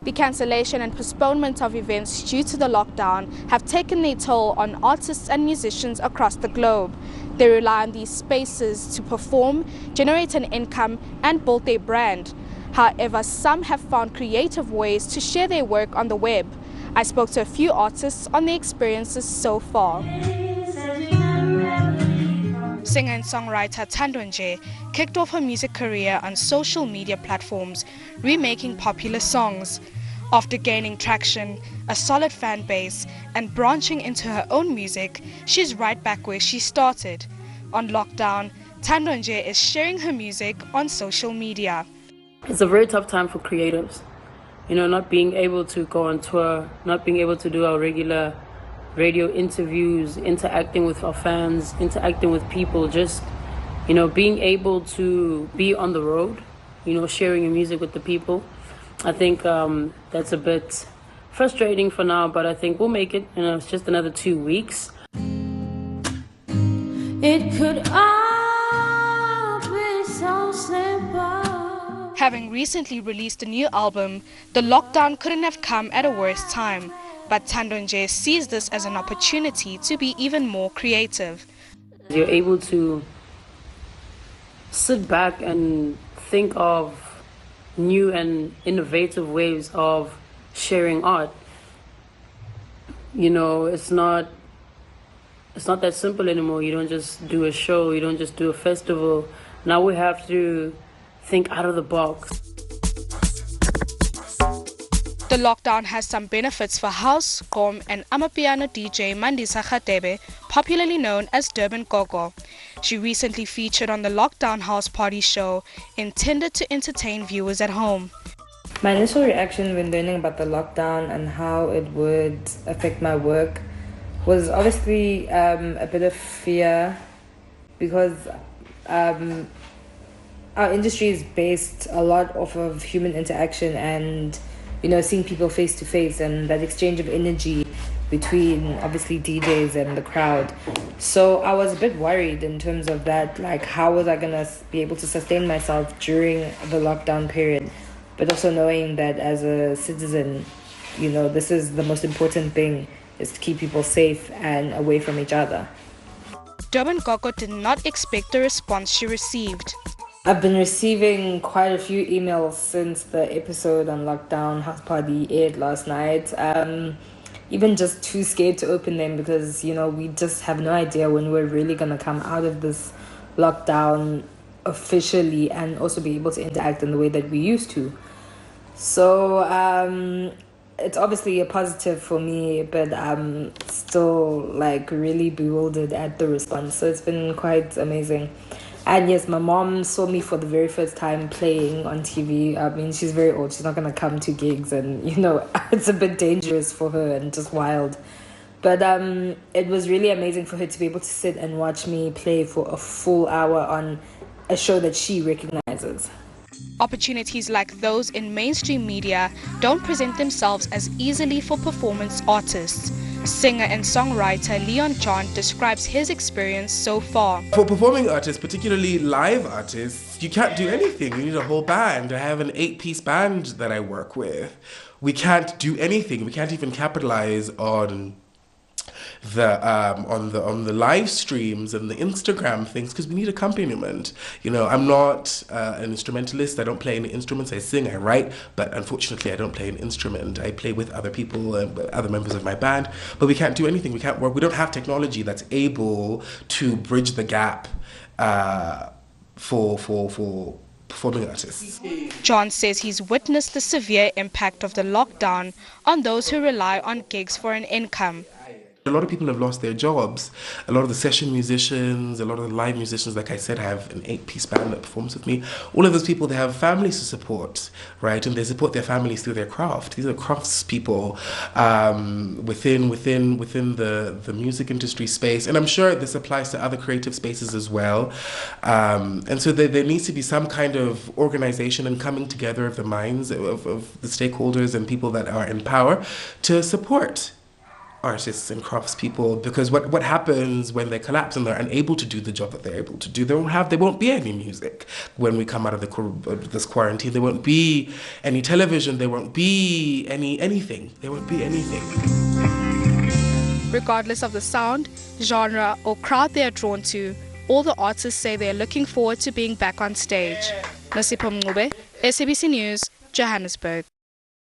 The cancellation and postponement of events due to the lockdown have taken their toll on artists and musicians across the globe. They rely on these spaces to perform, generate an income and build their brand. However, some have found creative ways to share their work on the web. I spoke to a few artists on their experiences so far. Singer and songwriter Thando Nje kicked off her music career on social media platforms, remaking popular songs. After gaining traction, a solid fan base, and branching into her own music, she's right back where she started. On lockdown, Thando Nje is sharing her music on social media. It's a very tough time for creatives. You know, not being able to go on tour, not being able to do our regular radio interviews, interacting with our fans, interacting with people, just, you know, being able to be on the road, you know, sharing your music with the people. I think that's a bit frustrating for now, but I think we'll make it. You know, it's just another 2 weeks. It could all be so simple. Having recently released a new album, the lockdown couldn't have come at a worse time. But Thando Nje sees this as an opportunity to be even more creative. You're able to sit back and think of new and innovative ways of sharing art. You know, it's not that simple anymore. You don't just do a show, you don't just do a festival. Now we have to think out of the box. The lockdown has some benefits for house, gqom and amapiano DJ Mandisa Khatebe, popularly known as Durban Gogo. She recently featured on the Lockdown House Party show, intended to entertain viewers at home. My initial reaction when learning about the lockdown and how it would affect my work was obviously a bit of fear, because our industry is based a lot off of human interaction and, you know, seeing people face to face and that exchange of energy between obviously DJs and the crowd. So I was a bit worried in terms of that, like how was I gonna be able to sustain myself during the lockdown period, but also knowing that as a citizen, you know, this is the most important thing, is to keep people safe and away from each other. Durban Gogo did not expect the response she received. I've been receiving quite a few emails since the episode on Lockdown House Party aired last night. Even just too scared to open them because, you know, we just have no idea when we're really going to come out of this lockdown officially and also be able to interact in the way that we used to. So it's obviously a positive for me, but I'm still like really bewildered at the response. So it's been quite amazing. And yes, my mom saw me for the very first time playing on TV. I mean, she's very old. She's not going to come to gigs and, you know, it's a bit dangerous for her and just wild. But it was really amazing for her to be able to sit and watch me play for a full hour on a show that she recognizes. Opportunities like those in mainstream media don't present themselves as easily for performance artists. Singer and songwriter Leon John describes his experience so far. For performing artists, particularly live artists, you can't do anything. You need a whole band. I have an 8-piece band that I work with. We can't do anything. We can't even capitalize on the live streams and the Instagram things because we need accompaniment. You know, I'm not an instrumentalist. I don't play any instruments. I sing, I write, but unfortunately I don't play an instrument. I play with other people and other members of my band, but we can't do anything. We can't work. We don't have technology that's able to bridge the gap for performing artists. John says he's witnessed the severe impact of the lockdown on those who rely on gigs for an income. A lot of people have lost their jobs. A lot of the session musicians, a lot of the live musicians, like I said, I have an 8-piece band that performs with me. All of those people, they have families to support, right? And they support their families through their craft. These are crafts people within the music industry space. And I'm sure this applies to other creative spaces as well. And so there needs to be some kind of organization and coming together of the minds of the stakeholders and people that are in power to support artists and craftspeople, because what happens when they collapse and they're unable to do the job that they're able to do, there won't be any music when we come out of this quarantine. There won't be any television. There won't be anything. There won't be anything. Regardless of the sound, genre or crowd they are drawn to, all the artists say they are looking forward to being back on stage. Nosipho Mncube, SABC News, Johannesburg.